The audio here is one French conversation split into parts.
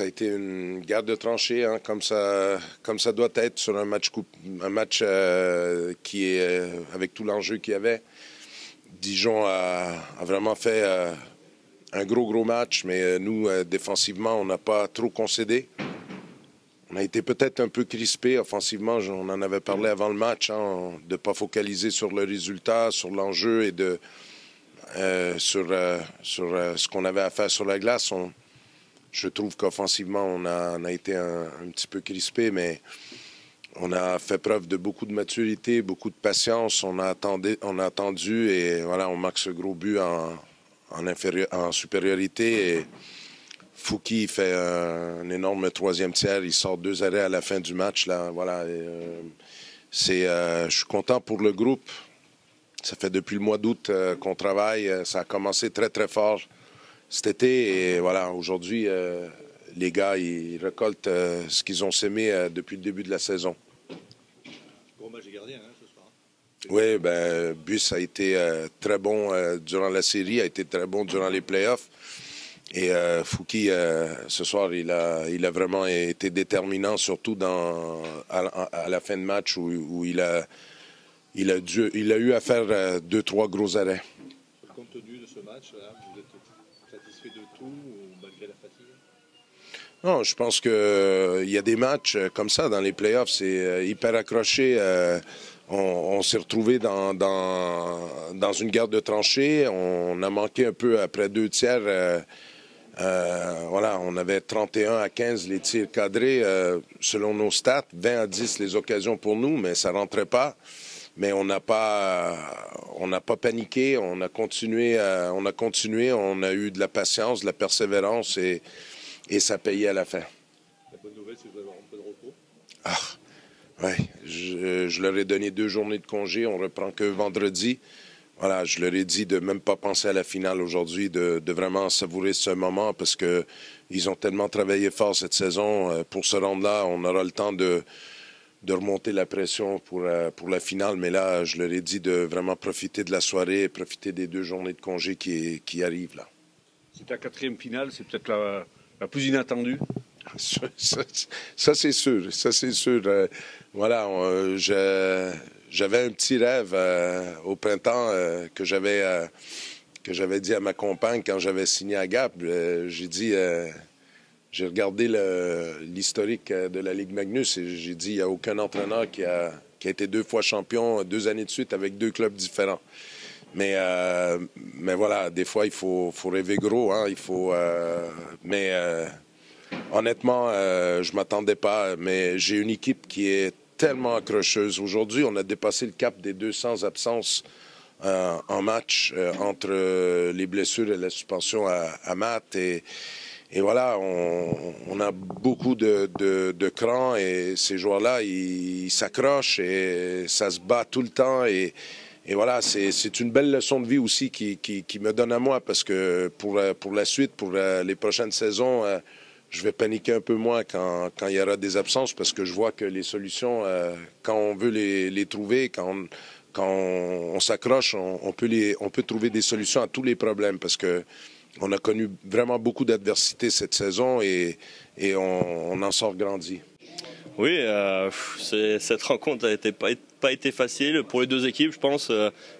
Ça a été une guerre de tranchées, hein, comme ça doit être sur un match qui est avec tout l'enjeu qu'il y avait. Dijon a vraiment fait un gros match, mais nous, défensivement, on n'a pas trop concédé. On a été peut-être un peu crispé offensivement, on en avait parlé avant le match, hein, de ne pas focaliser sur le résultat, sur l'enjeu et sur ce qu'on avait à faire sur la glace. Je trouve qu'offensivement, on a été un petit peu crispé, mais on a fait preuve de beaucoup de maturité, beaucoup de patience. On a attendu et voilà, on marque ce gros but en supériorité. Et Fouki fait un énorme troisième tiers. Il sort 2 arrêts à la fin du match. Là, voilà. Je suis content pour le groupe. Ça fait depuis le mois d'août qu'on travaille. Ça a commencé très fort cet été. Et voilà, aujourd'hui, les gars, ils récoltent ce qu'ils ont sémé depuis le début de la saison. Gros match des gardiens, hein, ce soir. Oui, ben, Bus a été très bon durant la série, a été très bon durant les playoffs. Et Fouki, ce soir, il a vraiment été déterminant, surtout à la fin de match où il a eu à faire 2-3 gros arrêts. Compte tenu de ce match, là, vous êtes satisfait de tout ou malgré la fatigue? Non, je pense qu'il y a des matchs comme ça dans les playoffs, c'est hyper accroché. On s'est retrouvé dans une guerre de tranchées. On a manqué un peu après 2 tiers. Voilà, on avait 31-15 les tirs cadrés selon nos stats, 20-10 les occasions pour nous, mais ça rentrait pas. Mais on n'a pas paniqué, on a continué, on a eu de la patience, de la persévérance et ça payait à la fin. La bonne nouvelle, c'est que vous avez un peu de repos. Oui, je leur ai donné 2 journées de congé, on reprend que vendredi. Voilà, je leur ai dit de même pas penser à la finale aujourd'hui, de vraiment savourer ce moment parce qu'ils ont tellement travaillé fort cette saison. Pour se rendre là, on aura le temps de de remonter la pression pour la finale. Mais là, je leur ai dit de vraiment profiter de la soirée, profiter des 2 journées de congé qui arrivent là. C'est ta 4e finale, c'est peut-être la plus inattendue. Ça c'est sûr. Ça, c'est sûr. Voilà, j'avais un petit rêve au printemps que j'avais dit à ma compagne quand j'avais signé à Gap. J'ai dit, j'ai regardé l'historique de la Ligue Magnus et j'ai dit, il n'y a aucun entraîneur qui a été 2 fois champion 2 années de suite avec 2 clubs différents. Mais voilà, des fois, il faut rêver gros. Hein, honnêtement, je ne m'attendais pas. Mais j'ai une équipe qui est tellement accrocheuse. Aujourd'hui, on a dépassé le cap des 200 absences en match entre les blessures et la suspension à Matt. Et voilà, on a beaucoup de cran et ces joueurs-là, ils s'accrochent et ça se bat tout le temps. Et voilà, c'est une belle leçon de vie aussi qui me donne à moi parce que pour la suite, pour les prochaines saisons, je vais paniquer un peu moins quand il y aura des absences parce que je vois que les solutions, quand on veut les trouver, quand on s'accroche, on peut trouver des solutions à tous les problèmes parce que on a connu vraiment beaucoup d'adversité cette saison et on en sort grandi. Oui, cette rencontre n'a pas été facile pour les 2 équipes, je pense.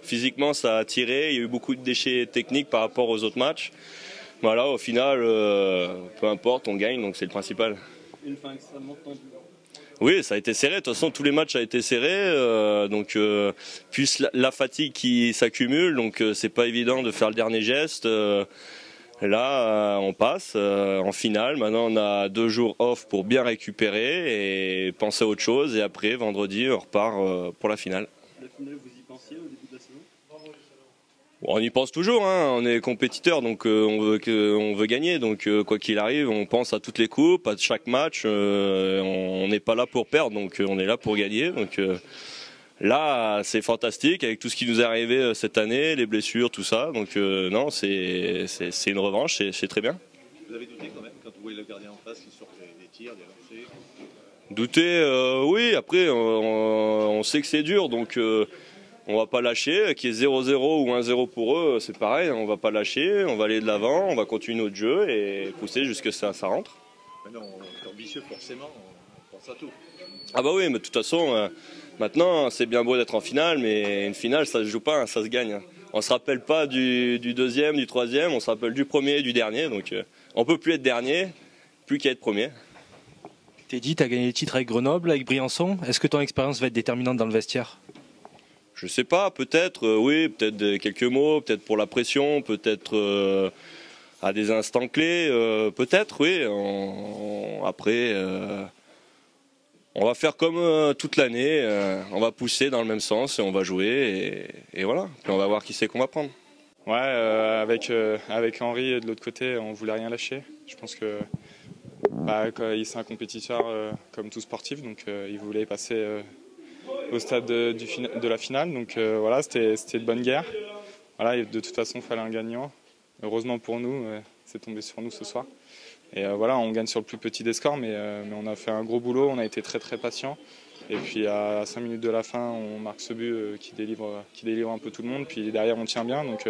Physiquement, ça a tiré. Il y a eu beaucoup de déchets techniques par rapport aux autres matchs. Voilà, au final, peu importe, on gagne, donc c'est le principal. Une fin extrêmement tendue. Oui, ça a été serré. De toute façon, tous les matchs ont été serrés. Puis la fatigue qui s'accumule, donc c'est pas évident de faire le dernier geste. Là, on passe en finale. Maintenant, on a 2 jours off pour bien récupérer et penser à autre chose. Et après, vendredi, on repart pour la finale. La finale, vous y pensiez au début de la saison ? Bon, on y pense toujours, hein. On est compétiteur, donc on veut gagner. Donc quoi qu'il arrive, on pense à toutes les coupes, à chaque match. On n'est pas là pour perdre, donc on est là pour gagner. Donc là, c'est fantastique avec tout ce qui nous est arrivé cette année, les blessures, tout ça. Donc non, c'est une revanche, c'est très bien. Vous avez douté quand même quand vous voyez le gardien en face qui sort des tirs, des lancers? Douter, oui. Après, on sait que c'est dur, donc on va pas lâcher. Qu'il y ait 0-0 ou 1-0 pour eux, c'est pareil. On va pas lâcher, on va aller de l'avant, on va continuer notre jeu et pousser jusqu'à ce que ça rentre. Maintenant, on est ambitieux forcément, on pense à tout. Ah bah oui, mais de toute façon, maintenant, c'est bien beau d'être en finale, mais une finale, ça se joue pas, ça se gagne. On se rappelle pas du 2e, du 3e, on se rappelle du 1er et du dernier. Donc on peut plus être dernier, plus qu'à être 1er. Teddy, tu as gagné le titre avec Grenoble, avec Briançon. Est-ce que ton expérience va être déterminante dans le vestiaire ? Je sais pas, peut-être, oui, peut-être quelques mots, peut-être pour la pression, peut-être à des instants clés, peut-être, oui. Après, on va faire comme toute l'année, on va pousser dans le même sens et on va jouer et voilà. Puis on va voir qui c'est qu'on va prendre. Ouais, avec Henri de l'autre côté, on voulait rien lâcher. Je pense que c'est un compétiteur comme tout sportif, donc il voulait passer au stade de la finale. Donc voilà, c'était une bonne guerre. Voilà, et de toute façon, il fallait un gagnant. Heureusement pour nous, c'est tombé sur nous ce soir. Et voilà, on gagne sur le plus petit des scores, mais on a fait un gros boulot, on a été très très patient. Et puis à 5 minutes de la fin, on marque ce but qui délivre un peu tout le monde. Puis derrière, on tient bien. Donc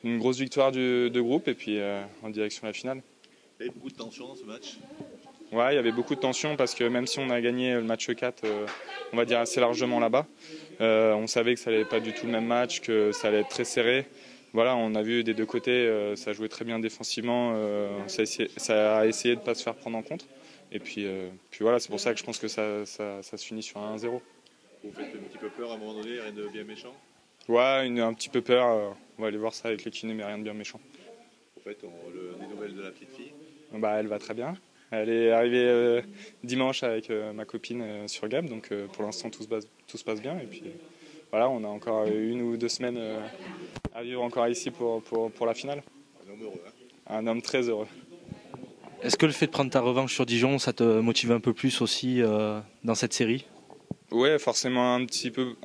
une grosse victoire de groupe et puis en direction de la finale. Il y avait beaucoup de tension dans ce match. Ouais, il y avait beaucoup de tension parce que même si on a gagné le match 4, on va dire assez largement là-bas, on savait que ça n'allait pas du tout le même match, que ça allait être très serré. Voilà, on a vu des 2 côtés, ça jouait très bien défensivement, ça a essayé de ne pas se faire prendre en compte. Et puis voilà, c'est pour ça que je pense que ça se finit sur un 1-0. Vous faites un petit peu peur à un moment donné, rien de bien méchant? Ouais, un petit peu peur, on va aller voir ça avec les kinés, mais rien de bien méchant. Au fait, des nouvelles de la petite fille? Elle va très bien. Elle est arrivée dimanche avec ma copine sur Gap, donc pour l'instant tout se passe bien. Et puis voilà, on a encore 1 ou 2 semaines à vivre encore ici pour la finale. Un homme heureux, hein? Un homme très heureux. Est-ce que le fait de prendre ta revanche sur Dijon, ça te motive un peu plus aussi dans cette série ? Ouais, forcément un petit peu.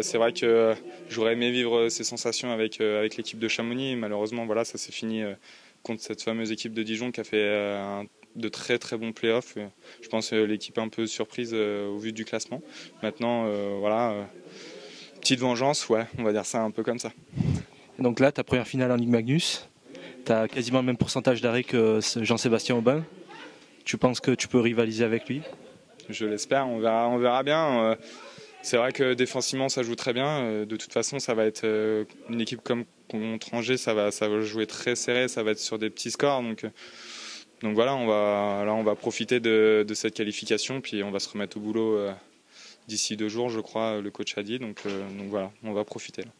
C'est vrai que j'aurais aimé vivre ces sensations avec l'équipe de Chamonix. Malheureusement, voilà, ça s'est fini contre cette fameuse équipe de Dijon qui a fait de très très bons playoffs. Je pense l'équipe un peu surprise au vu du classement. Maintenant, voilà, petite vengeance, ouais, on va dire ça un peu comme ça. Donc là, ta première finale en Ligue Magnus, tu as quasiment le même pourcentage d'arrêt que Jean-Sébastien Aubin. Tu penses que tu peux rivaliser avec lui? Je l'espère, on verra bien. C'est vrai que défensivement ça joue très bien. De toute façon, ça va être une équipe comme contre Angers, ça va jouer très serré, ça va être sur des petits scores. Donc voilà, on va profiter de cette qualification, puis on va se remettre au boulot d'ici 2 jours, je crois, le coach a dit. Donc voilà, on va profiter là.